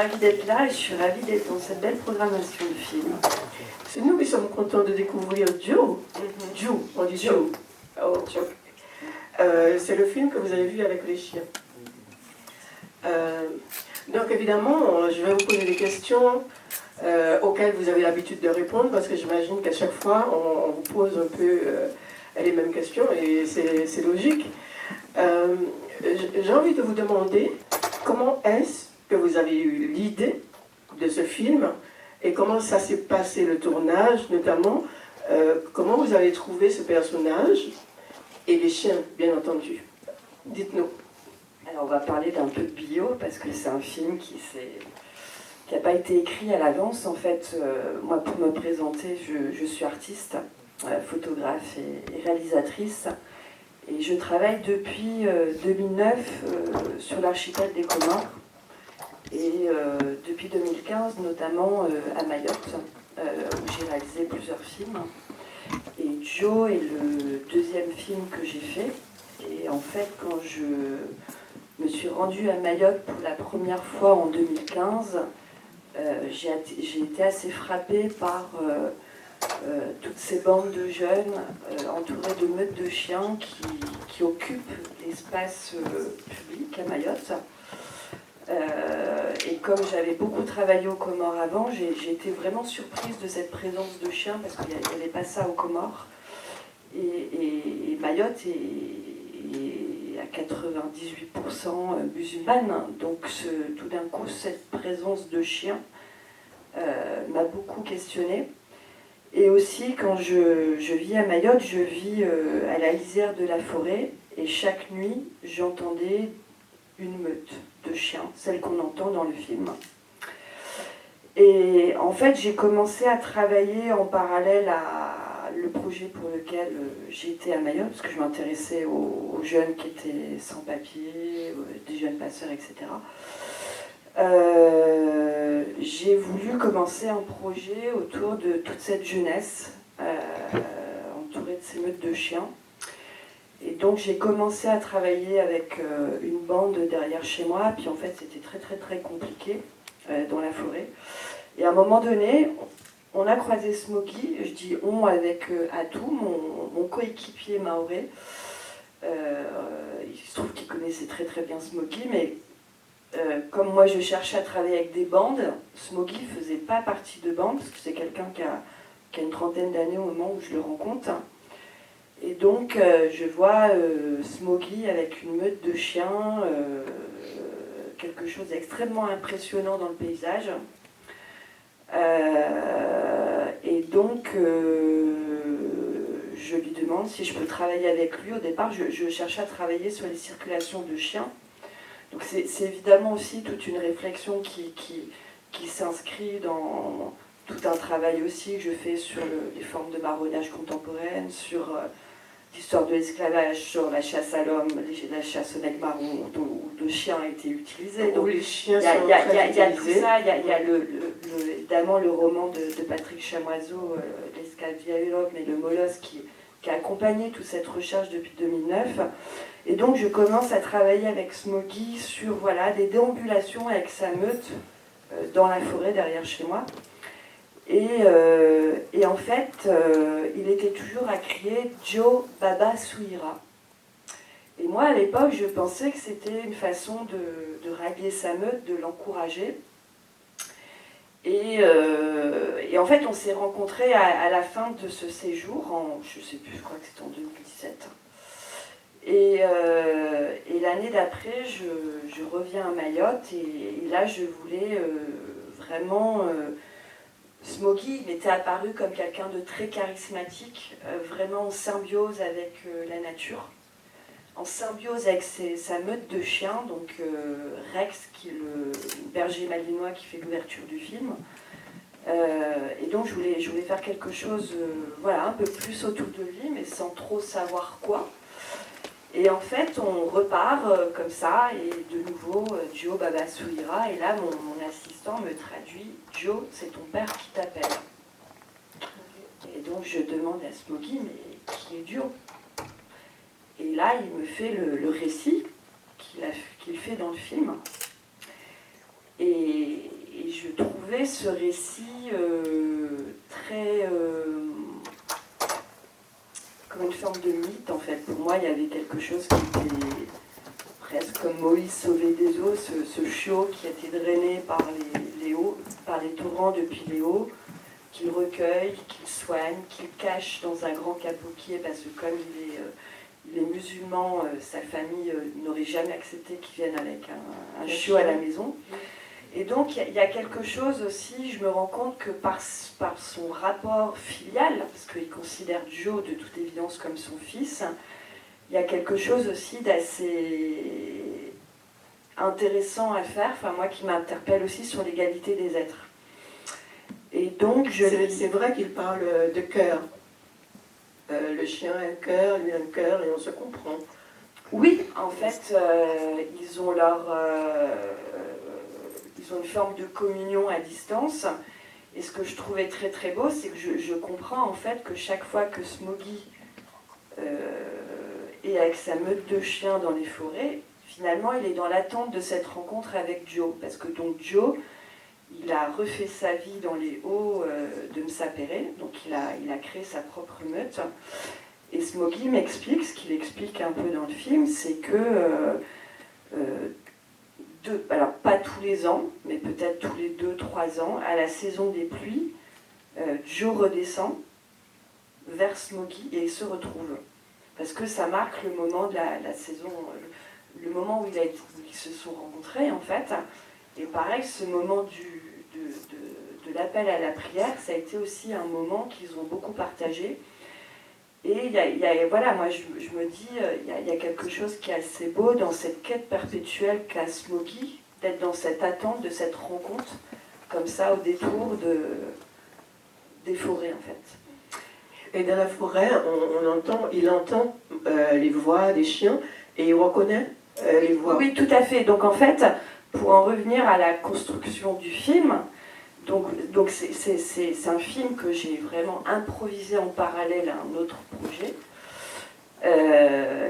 ravie d'être là et je suis ravie d'être dans cette belle programmation de films. C'est nous qui sommes contents de découvrir Joe. Joe, on dit Joe. Oh, Joe. C'est le film que vous avez vu avec les chiens. Donc évidemment, je vais vous poser des questions auxquelles vous avez l'habitude de répondre parce que j'imagine qu'à chaque fois, on vous pose un peu les mêmes questions et c'est logique. J'ai envie de vous demander comment est-ce que vous avez eu l'idée de ce film et comment ça s'est passé le tournage, notamment comment vous avez trouvé ce personnage et les chiens, bien entendu. Dites-nous. Alors on va parler d'un peu de bio parce que c'est un film qui n'a pas été écrit à l'avance. En fait, moi pour me présenter, je suis artiste, photographe et réalisatrice. Et je travaille depuis 2009 sur l'archipel des Comores. Et depuis 2015, notamment à Mayotte, où j'ai réalisé plusieurs films. Et Joe est le deuxième film que j'ai fait. Et en fait, quand je me suis rendue à Mayotte pour la première fois en 2015, j'ai été assez frappée par toutes ces bandes de jeunes entourés de meutes de chiens qui occupent l'espace public à Mayotte. Et comme j'avais beaucoup travaillé aux Comores avant, j'ai été vraiment surprise de cette présence de chiens parce qu'il n'y avait pas ça aux Comores. Et Mayotte est à 98% musulmane, donc tout d'un coup cette présence de chiens m'a beaucoup questionnée. Et aussi quand je vis à Mayotte, je vis à la lisière de la forêt et chaque nuit j'entendais une meute de chiens, celle qu'on entend dans le film. Et en fait, j'ai commencé à travailler en parallèle à le projet pour lequel j'étais à Mayotte, parce que je m'intéressais aux jeunes qui étaient sans papier, des jeunes passeurs, etc. J'ai voulu commencer un projet autour de toute cette jeunesse, entourée de ces meutes de chiens. Et donc j'ai commencé à travailler avec une bande derrière chez moi, puis en fait c'était très très très compliqué dans la forêt. Et à un moment donné, on a croisé Smokey, je dis on avec Atou, mon coéquipier maoré. Il se trouve qu'il connaissait très très bien Smokey, mais comme moi je cherchais à travailler avec des bandes, Smokey ne faisait pas partie de bande, parce que c'est quelqu'un qui a une trentaine d'années au moment où je le rencontre. Et donc je vois Smokey avec une meute de chiens, quelque chose d'extrêmement impressionnant dans le paysage. Et donc je lui demande si je peux travailler avec lui. Au départ, je cherchais à travailler sur les circulations de chiens. Donc c'est évidemment aussi toute une réflexion qui s'inscrit dans tout un travail aussi que je fais sur les formes de marronnage contemporaines, sur l'histoire de l'esclavage, sur la chasse à l'homme, la chasse au nègre marron, où le chien a été utilisé. Donc les chiens il y a tout ça, il y a évidemment le roman de Patrick Chamoiseau, L'esclavier l'homme et le molosse, qui a accompagné toute cette recherche depuis 2009. Et donc je commence à travailler avec Smokey sur des déambulations avec sa meute dans la forêt derrière chez moi. Et en fait, il était toujours à crier « Joe Baba Souira ». Et moi, à l'époque, je pensais que c'était une façon de rallier sa meute, de l'encourager. Et en fait, on s'est rencontrés à la fin de ce séjour, je ne sais plus, je crois que c'était en 2017. Et l'année d'après, je reviens à Mayotte, et là, je voulais vraiment... Smokey m'était apparu comme quelqu'un de très charismatique, vraiment en symbiose avec la nature, en symbiose avec sa meute de chiens, donc Rex, qui est le berger malinois qui fait l'ouverture du film. Et donc je voulais faire quelque chose un peu plus autour de lui, mais sans trop savoir quoi. Et en fait, on repart comme ça, et de nouveau, Joe Baba Souira, et là, mon assistant me traduit « Joe, c'est ton père qui t'appelle ». Et donc, je demande à Smokey « Mais qui est Joe ?» Et là, il me fait le récit qu'il fait dans le film. Et je trouvais ce récit très... comme une forme de mythe, en fait. Pour moi, il y avait quelque chose qui était presque comme Moïse sauvé des eaux, ce chiot qui a été drainé par les torrents depuis les hauts, qu'il recueille, qu'il soigne, qu'il cache dans un grand capoquier, parce que comme il est musulman, sa famille n'aurait jamais accepté qu'il vienne avec un chiot à la maison. Et donc il y a quelque chose aussi, je me rends compte que par son rapport filial, parce qu'il considère Joe de toute évidence comme son fils, il y a quelque chose aussi d'assez intéressant à faire, enfin moi qui m'interpelle aussi sur l'égalité des êtres. Et donc c'est vrai qu'il parle de cœur. Le chien a un cœur, lui a un cœur, et on se comprend. Oui, en fait, ils ont une forme de communion à distance. Et ce que je trouvais très très beau, c'est que je comprends en fait que chaque fois que Smoggy est avec sa meute de chiens dans les forêts, finalement il est dans l'attente de cette rencontre avec Joe. Parce que donc Joe, il a refait sa vie dans les hauts de Msapere, donc il a créé sa propre meute. Et Smoggy m'explique, ce qu'il explique un peu dans le film, c'est que, alors pas tous les ans, mais peut-être tous les 2-3 ans, à la saison des pluies, Joe redescend vers Smoggy et ils se retrouvent. Parce que ça marque le moment de la saison, le moment où ils se sont rencontrés en fait. Et pareil, ce moment de l'appel à la prière, ça a été aussi un moment qu'ils ont beaucoup partagé. Et voilà, moi je me dis, il y a quelque chose qui est assez beau dans cette quête perpétuelle qu'a Smoggy, d'être dans cette attente de cette rencontre, comme ça, au détour des forêts, en fait. Et dans la forêt, il entend les voix des chiens et il reconnaît les voix. Oui, tout à fait. Donc en fait, pour en revenir à la construction du film, donc c'est un film que j'ai vraiment improvisé en parallèle à un autre projet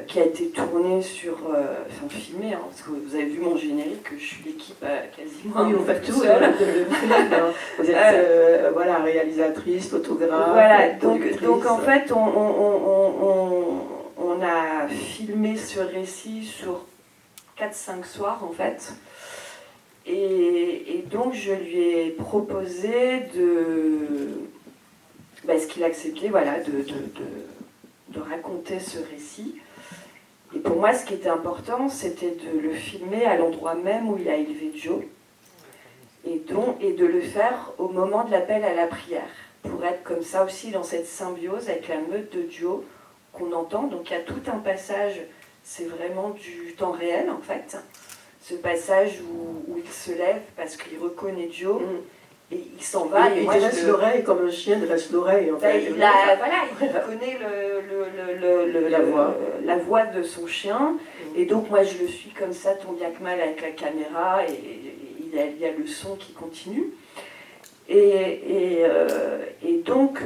qui a été tourné filmé, hein, parce que vous avez vu mon générique, je suis l'équipe quasiment. Oui, vous faites tout seul. Vous êtes réalisatrice, photographe. Voilà, donc en fait, on a filmé ce récit sur 4-5 soirs en fait. Et donc je lui ai proposé ce qu'il acceptait, voilà, de raconter ce récit. Et pour moi, ce qui était important, c'était de le filmer à l'endroit même où il a élevé Joe, et de le faire au moment de l'appel à la prière, pour être comme ça aussi dans cette symbiose avec la meute de Joe qu'on entend. Donc il y a tout un passage, c'est vraiment du temps réel en fait. Ce passage où il se lève parce qu'il reconnaît Joe et il s'en va. Et il dresse l'oreille comme un chien dresse l'oreille. En fait. Il connaît la voix de son chien. Et donc moi je le suis comme ça, tant bien que mal avec la caméra, et il y a le son qui continue. Et donc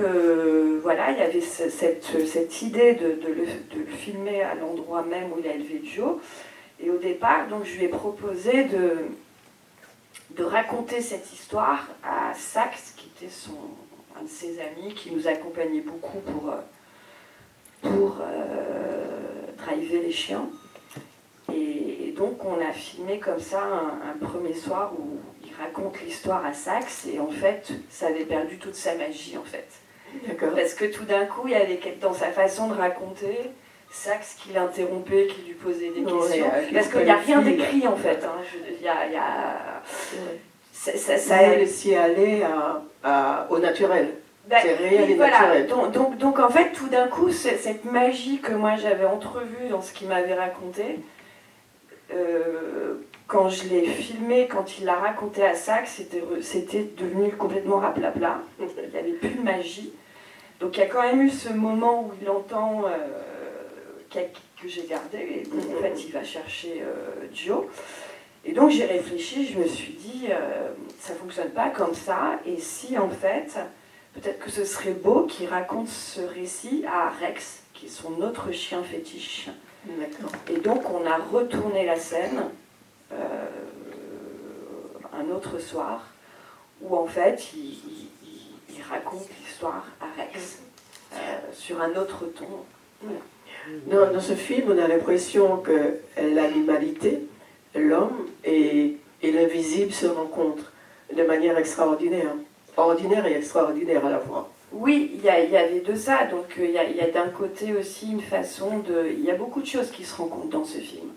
voilà, il y avait cette idée de le filmer à l'endroit même où il a élevé Joe. Et au départ, donc, je lui ai proposé de raconter cette histoire à Sax, qui était un de ses amis, qui nous accompagnait beaucoup pour driver les chiens. Et donc, on a filmé comme ça un premier soir où il raconte l'histoire à Sax, et en fait, ça avait perdu toute sa magie, en fait. D'accord. Parce que tout d'un coup, il y avait dans sa façon de raconter Sax qui l'interrompait, qui lui posait des questions, parce qu'il n'y a rien d'écrit en fait. Ça laissé aller au naturel. C'est réel et naturel. Donc en fait, tout d'un coup, cette magie que moi j'avais entrevue dans ce qu'il m'avait raconté, quand je l'ai filmé, quand il l'a raconté à Sax, c'était devenu complètement raplapla. Il n'y avait plus de magie. Donc il y a quand même eu ce moment où il entend... que j'ai gardé, et donc, en fait il va chercher Joe. Et donc j'ai réfléchi, je me suis dit ça fonctionne pas comme ça, et si en fait peut-être que ce serait beau qu'il raconte ce récit à Rex, qui est son autre chien fétiche. D'accord. Et donc on a retourné la scène un autre soir où en fait il raconte l'histoire à Rex sur un autre ton. Voilà. Dans ce film, on a l'impression que l'animalité, l'homme et l'invisible se rencontrent de manière extraordinaire. Ordinaire et extraordinaire à la fois. Oui, il y avait de ça. Donc il y a d'un côté aussi une façon de... Il y a beaucoup de choses qui se rencontrent dans ce film.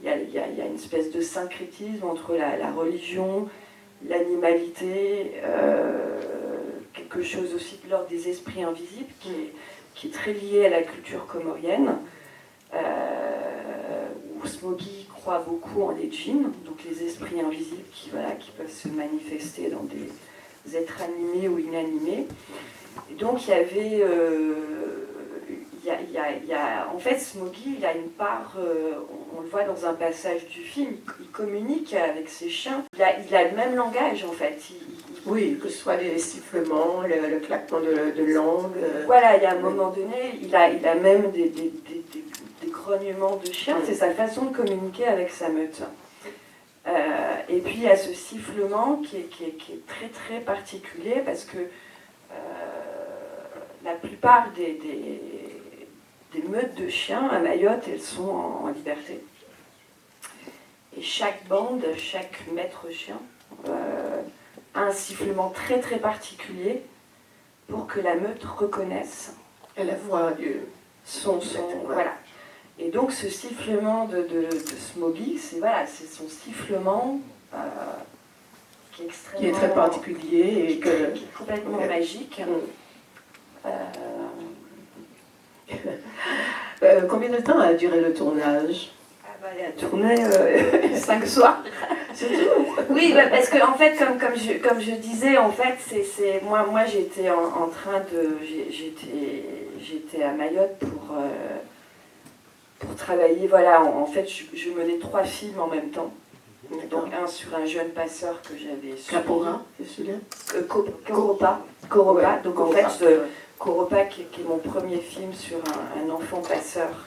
Il y a une espèce de syncrétisme entre la religion, l'animalité, quelque chose aussi de l'ordre des esprits invisibles qui est très lié à la culture comorienne, où Smoky croit beaucoup en les djinns, donc les esprits invisibles qui peuvent se manifester dans des êtres animés ou inanimés. Et donc il y avait... en fait, Smoky, il a une part, on le voit dans un passage du film, il communique avec ses chiens. Il a le même langage, en fait. Oui, que ce soit les sifflements, le claquement de langue. Voilà, il y a un moment donné, il a même des grognements de chiens. C'est sa façon de communiquer avec sa meute. Et puis il y a ce sifflement qui est très très particulier parce que la plupart des meutes de chiens à Mayotte, elles sont en liberté. Et chaque bande, chaque maître chien a un sifflement très très particulier pour que la meute reconnaisse la voix du... Voilà. Et donc ce sifflement de Smoky, c'est son sifflement qui est extrêmement... Qui est très particulier et qui est complètement magique. Combien de temps a duré le tournage? Il a tourné 5 soirs. Oui, parce que en fait, comme je disais, en fait, moi j'étais en train de, j'étais à Mayotte pour travailler. Voilà, en fait, je menais 3 films en même temps. Donc un sur un jeune passeur que j'avais suivi. Capora, c'est celui-là. Coropa. Ouais, donc en fait, Coropa qui est mon premier film sur un enfant passeur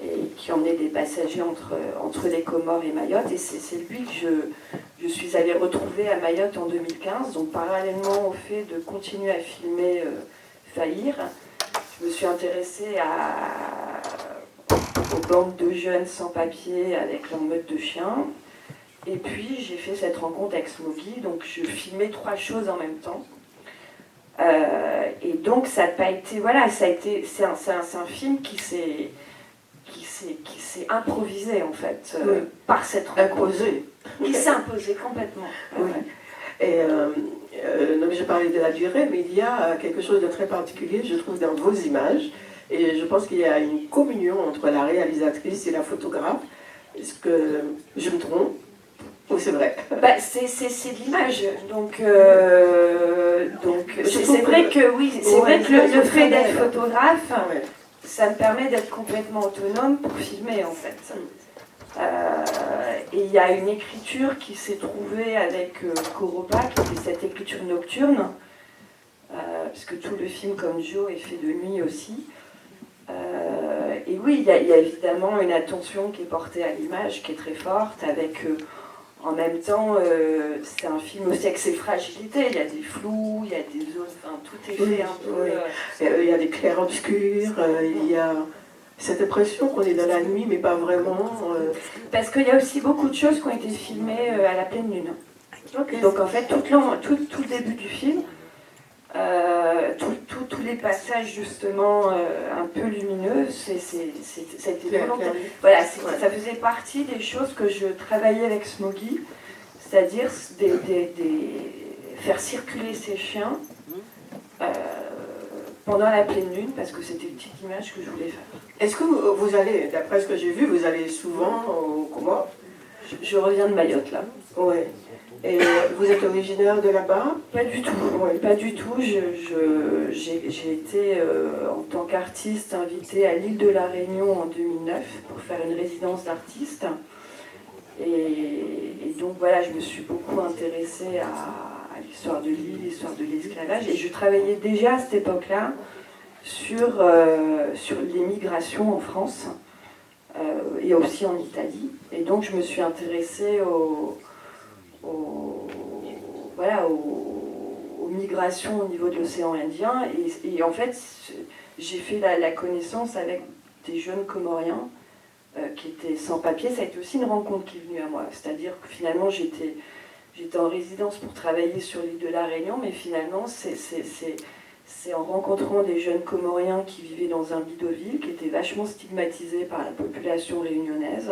et qui emmenait des passagers entre les Comores et Mayotte. Et c'est lui que je suis allée retrouver à Mayotte en 2015. Donc parallèlement au fait de continuer à filmer Faillir, je me suis intéressée aux bandes de jeunes sans papier avec leur meute de chiens. Et puis j'ai fait cette rencontre avec Smoky, donc je filmais 3 choses en même temps. Et donc ça n'a pas été, voilà, c'est un film qui s'est improvisé en fait, par cette rencontre. Imposé. Qui s'est imposé complètement. Oui. Et donc j'ai parlé de la durée, mais il y a quelque chose de très particulier, je trouve, dans vos images. Et je pense qu'il y a une communion entre la réalisatrice et la photographe. Est-ce que je me trompe? Ou c'est vrai? C'est de l'image. Donc c'est vrai que oui, c'est vrai que le fait d'être photographe, ça me permet d'être complètement autonome pour filmer en fait. Et il y a une écriture qui s'est trouvée avec Coropa, qui était cette écriture nocturne, parce que tout le film, comme Joe, est fait de nuit aussi. Et oui, il y a évidemment une attention qui est portée à l'image, qui est très forte, avec en même temps, c'est un film aussi avec ses fragilités. Il y a des flous, il y a des zones, enfin tout est fait un peu. Il y a des clairs-obscurs, il y a cette impression qu'on est dans la nuit, mais pas vraiment. Parce qu'il y a aussi beaucoup de choses qui ont été filmées à la pleine lune. Okay. Donc en fait, tout le début du film, tous les passages justement un peu lumineux, c'était volontaire. Voilà, ça faisait partie des choses que je travaillais avec Smoky, c'est-à-dire faire circuler ces chiens pendant la pleine lune, parce que c'était une petite image que je voulais faire. Est-ce que vous allez, d'après ce que j'ai vu, vous allez souvent au Comores? Je reviens de Mayotte là. Ouais. Et vous êtes originaire de là-bas? Pas du tout, pas du tout. J'ai été, en tant qu'artiste, invitée à l'île de la Réunion en 2009 pour faire une résidence d'artiste. Et donc voilà, je me suis beaucoup intéressée à l'histoire de l'île, l'histoire de l'esclavage. Et je travaillais déjà à cette époque-là sur l'immigration en France et aussi en Italie. Et donc je me suis intéressée voilà, aux migrations au niveau de l'océan Indien. Et en fait, j'ai fait la connaissance avec des jeunes Comoriens qui étaient sans papier. Ça a été aussi une rencontre qui est venue à moi. C'est-à-dire que finalement, j'étais en résidence pour travailler sur l'île de la Réunion, mais finalement, c'est en rencontrant des jeunes Comoriens qui vivaient dans un bidonville, qui étaient vachement stigmatisés par la population réunionnaise,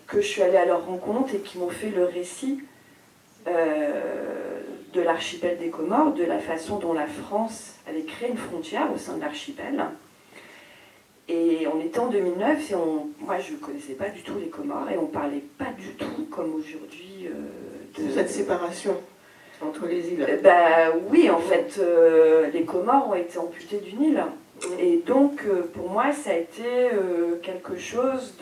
que je suis allée à leur rencontre et qui m'ont fait le récit de l'archipel des Comores, de la façon dont la France avait créé une frontière au sein de l'archipel. Et on était en 2009 et moi je ne connaissais pas du tout les Comores et on ne parlait pas du tout comme aujourd'hui de cette séparation entre les îles. Oui, en fait, les Comores ont été amputées d'une île. Et donc, pour moi, ça a été quelque chose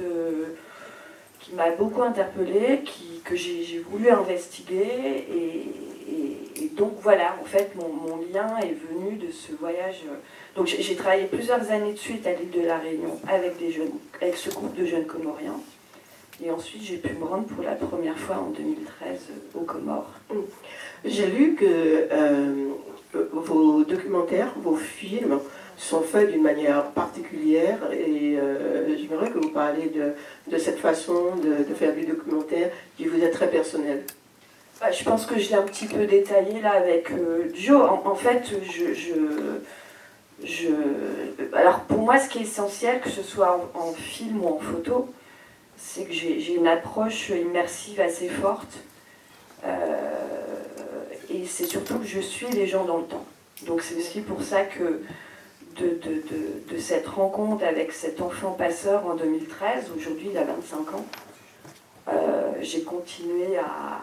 qui m'a beaucoup interpellée, que j'ai voulu investiguer. Et donc, voilà, en fait, mon lien est venu de ce voyage. Donc, j'ai travaillé plusieurs années de suite à l'île de la Réunion avec ce groupe de jeunes Comoriens. Et ensuite, j'ai pu me rendre pour la première fois en 2013 aux Comores. J'ai lu que vos documentaires, vos films sont faits d'une manière particulière et j'aimerais que vous parliez de cette façon de faire du documentaire qui vous est très personnel. Je pense que je l'ai un petit peu détaillé là avec Joe. En fait, alors pour moi, ce qui est essentiel, que ce soit en film ou en photo, c'est que j'ai une approche immersive assez forte. Et c'est surtout que je suis les gens dans le temps. Donc c'est aussi pour ça que de cette rencontre avec cet enfant passeur en 2013, aujourd'hui il a 25 ans, j'ai continué à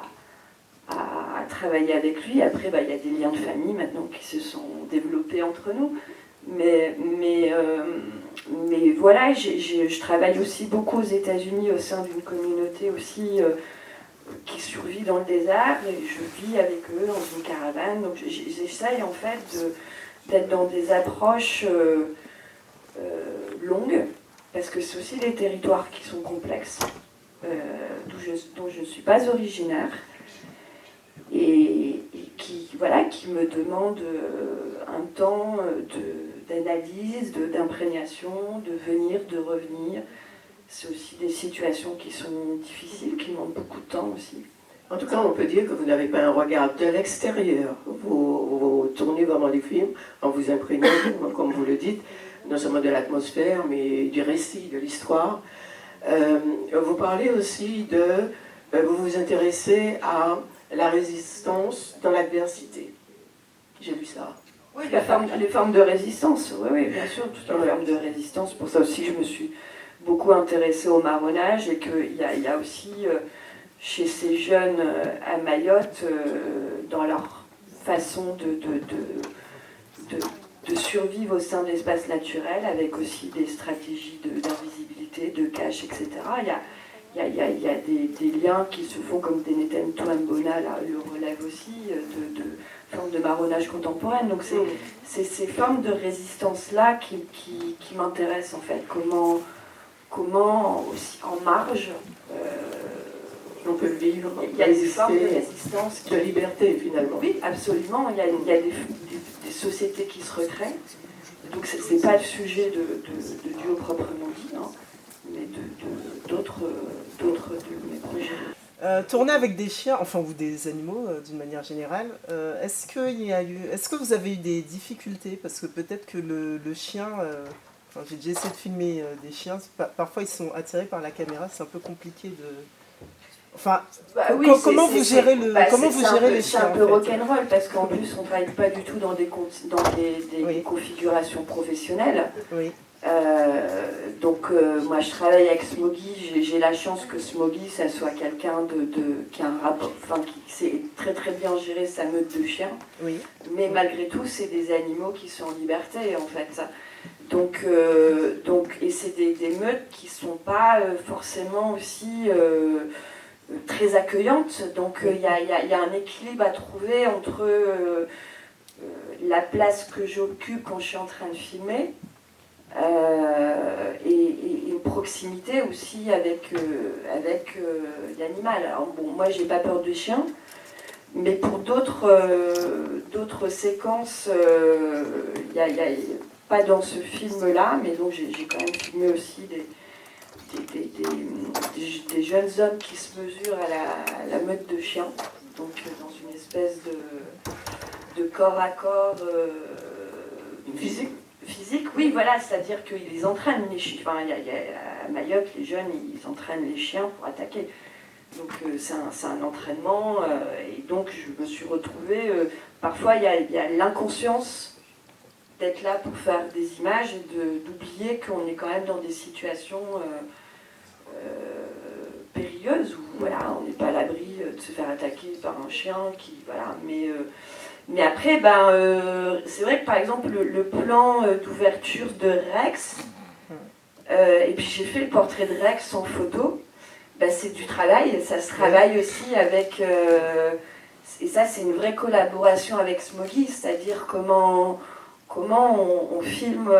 travailler avec lui. Après, il y a des liens de famille maintenant qui se sont développés entre nous. Mais voilà, je travaille aussi beaucoup aux États-Unis au sein d'une communauté aussi qui survit dans le désert, et je vis avec eux dans une caravane. Donc j'essaye en fait d'être dans des approches longues, parce que c'est aussi des territoires qui sont complexes, dont je ne suis pas originaire, et qui me demandent un temps d'analyse, d'imprégnation, de venir, de revenir. C'est aussi des situations qui sont difficiles, qui demandent beaucoup de temps aussi. En tout cas, on peut dire que vous n'avez pas un regard de l'extérieur. Vous tournez vraiment les films en vous imprégnant, comme vous le dites, non seulement de l'atmosphère, mais du récit, de l'histoire. Vous parlez aussi vous vous intéressez à la résistance dans l'adversité. J'ai lu ça. Oui, les formes de résistance, oui, bien sûr, toutes les formes de résistance. Pour ça aussi, je me suis beaucoup intéressée au marronnage, et qu'il y a aussi chez ces jeunes à Mayotte, dans leur façon de survivre au sein de l'espace naturel, avec aussi des stratégies d'invisibilité, de cache, etc. Il y a des liens qui se font, comme des Neten Touambona le relève aussi, de formes de marronnage contemporaine. Donc c'est ces formes de résistance-là qui m'intéressent en fait. Comment aussi en marge on peut vivre, il y a des formes de résistance, de liberté finalement. Oui, absolument. Il y a des sociétés qui se recréent. Donc c'est pas le sujet de Duo proprement dit, hein, mais d'autres de mes projets. Tourner avec des chiens, enfin ou des animaux d'une manière générale, est-ce que vous avez eu des difficultés? Parce que peut-être que le chien, j'ai déjà essayé de filmer des chiens, parfois ils sont attirés par la caméra, c'est un peu compliqué de... Enfin, oui, comment vous gérez les chiens? C'est un peu rock'n'roll, parce qu'en plus on ne travaille pas du tout dans des configurations professionnelles. Oui. Donc moi je travaille avec Smoggy, j'ai la chance que Smoggy ça soit quelqu'un qui a un rapport, qui sait très très bien gérer sa meute de chiens. Oui. Mais malgré tout c'est des animaux qui sont en liberté en fait. Donc et c'est des meutes qui sont pas forcément aussi très accueillantes. Donc il y a un équilibre à trouver entre la place que j'occupe quand je suis en train de filmer, et une proximité aussi avec l'animal. Alors bon, moi j'ai pas peur des chiens, Mais pour d'autres séquences, y a, pas dans ce film-là, mais donc j'ai quand même filmé aussi des jeunes hommes qui se mesurent à la meute de chiens, donc dans une espèce de corps à corps physique, oui, voilà, c'est-à-dire qu'ils entraînent les chiens. Enfin, à Mayotte, les jeunes, ils entraînent les chiens pour attaquer. Donc c'est un entraînement, et donc je me suis retrouvée, parfois il y a l'inconscience d'être là pour faire des images et d'oublier qu'on est quand même dans des situations périlleuses où voilà, on n'est pas à l'abri de se faire attaquer par un chien qui, voilà, mais après, c'est vrai que par exemple le plan d'ouverture de Rex, et puis j'ai fait le portrait de Rex en photo, c'est du travail, ça se travaille aussi avec, et ça c'est une vraie collaboration avec Smoggy, c'est-à-dire comment on filme,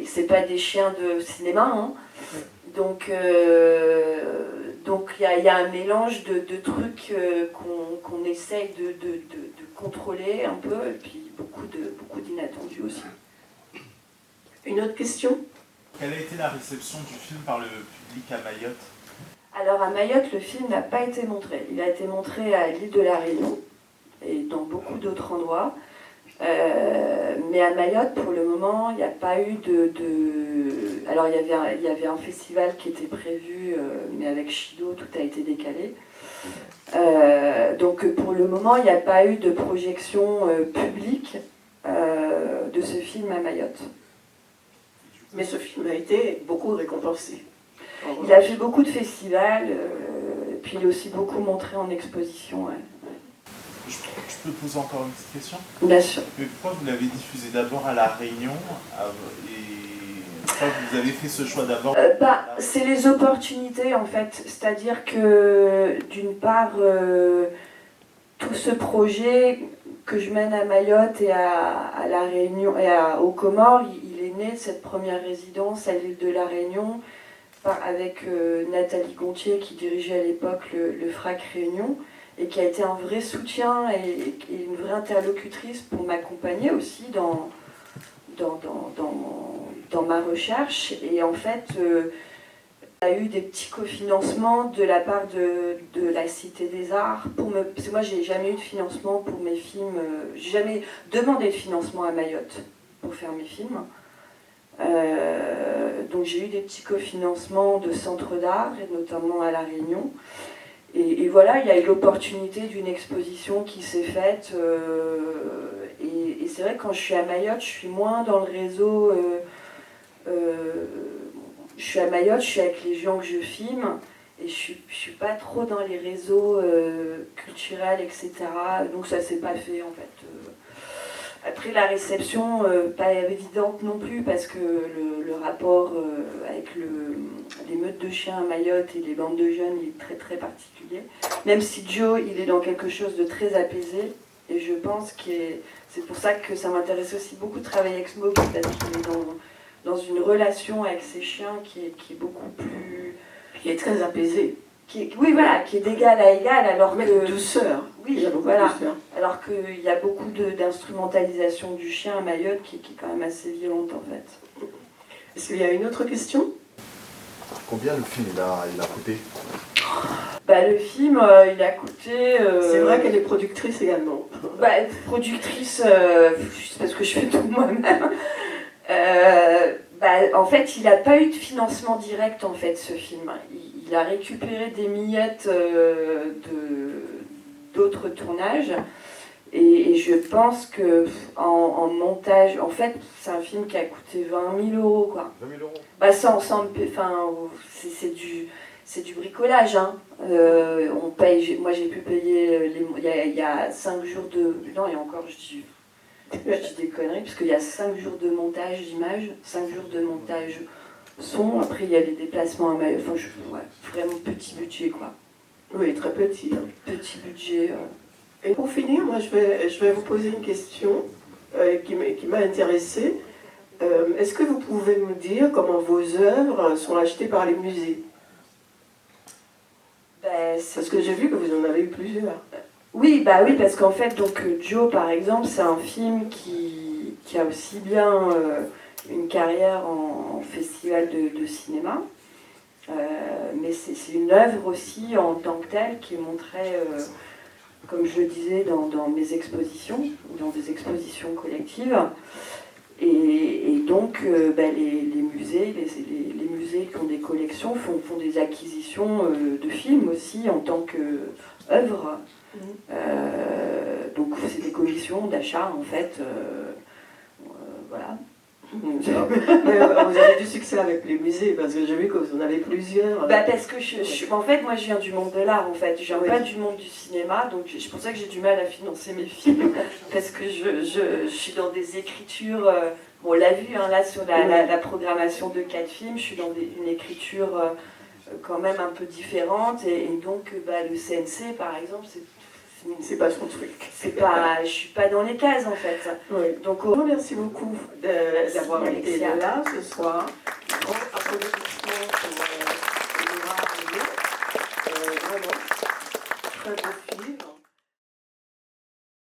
c'est pas des chiens de cinéma, hein. Donc il y a un mélange de trucs qu'on essaye de contrôler un peu, et puis beaucoup d'inattendus aussi. Une autre question? Quelle a été la réception du film par le public à Mayotte? Alors à Mayotte, le film n'a pas été montré. Il a été montré à l'île de la Réunion et dans beaucoup d'autres endroits. Mais à Mayotte, pour le moment, il n'y a pas eu Alors il y avait un festival qui était prévu, mais avec Chido, tout a été décalé. Donc pour le moment, il n'y a pas eu de projection publique de ce film à Mayotte. Mais ce film a été beaucoup récompensé. Il a fait beaucoup de festivals, puis il est aussi beaucoup montré en exposition. Ouais. Je peux poser encore une petite question? Bien sûr. Mais pourquoi vous l'avez diffusé d'abord à La Réunion et pourquoi vous avez fait ce choix d'abord? C'est les opportunités en fait, c'est-à-dire que d'une part, tout ce projet que je mène à Mayotte et à La Réunion et aux Comores, il est né de cette première résidence à l'île de La Réunion avec Nathalie Gontier qui dirigeait à l'époque le FRAC Réunion et qui a été un vrai soutien et une vraie interlocutrice pour m'accompagner aussi dans ma recherche. Et en fait, il y a eu des petits cofinancements de la part de la Cité des Arts. Parce que moi, j'ai jamais eu de financement pour mes films. J'ai jamais demandé de financement à Mayotte pour faire mes films. Donc j'ai eu des petits cofinancements de centres d'art, et notamment à La Réunion. Et voilà, il y a eu l'opportunité d'une exposition qui s'est faite. Et c'est vrai que quand je suis à Mayotte, je suis moins dans le réseau. Je suis à Mayotte, je suis avec les gens que je filme. Et je suis pas trop dans les réseaux culturels, etc. Donc ça s'est pas fait en fait. Après la réception, pas évidente non plus, parce que le rapport avec les meutes de chiens à Mayotte et les bandes de jeunes, il est très très particulier. Même si Joe, il est dans quelque chose de très apaisé, et je pense que c'est pour ça que ça m'intéresse aussi beaucoup de travailler avec Smoggy, parce qu'il est dans une relation avec ses chiens qui est beaucoup plus... Qui est très apaisé. Oui, voilà, qui est d'égal à égal, alors mais que... de douceur. Oui, voilà. Alors qu'il y a beaucoup d'instrumentalisation du chien à Mayotte qui est quand même assez violente en fait. Est-ce qu'il y a une autre question? Combien le film il a coûté? Le film, il a coûté... C'est vrai qu'elle est productrice également. Productrice, c'est parce que je fais tout moi-même. En fait, il n'a pas eu de financement direct en fait, ce film. Il a récupéré des miettes d'autres tournages. Et je pense que en montage, en fait, c'est un film qui a coûté 20 000 euros, quoi. 20 000 euros. C'est du bricolage, hein. On paye. Moi, j'ai pu payer. Il y a 5 jours de. Non, et encore, je dis des conneries, parce qu'il y a 5 jours de montage d'image, 5 jours de montage son. Après, il y a les déplacements à Mayotte. Enfin, vraiment petit budget, quoi. Oui, très petit. Hein. Petit budget. Et pour finir, moi je vais vous poser une question qui m'a intéressée. Est-ce que vous pouvez me dire comment vos œuvres sont achetées par les musées? Parce que j'ai vu que vous en avez eu plusieurs. Oui, bah oui, parce qu'en fait, donc Joe, par exemple, c'est un film qui a aussi bien une carrière en festival de cinéma, mais c'est une œuvre aussi en tant que telle qui est montrée, comme je le disais, dans mes expositions, dans des expositions collectives. Et donc, les musées, les musées qui ont des collections font des acquisitions de films aussi en tant qu'œuvre. Donc, c'est des commissions d'achat, en fait. Voilà. Mais, vous avez du succès avec les musées, parce que j'ai vu que vous en avez plusieurs. Parce que en fait, moi, je viens du monde de l'art, en fait. Je viens pas du monde du cinéma, donc c'est pour ça que j'ai du mal à financer mes films, parce que je suis dans des écritures. On l'a vu, hein, là, sur la programmation de 4 films, je suis dans une écriture quand même un peu différente, et donc, le CNC, par exemple, c'est pas son truc. Je suis pas dans les cases, en fait. Oui. Donc, merci beaucoup d'avoir été là ce soir. Grand applaudissement pour Laura et vraiment, très beau film.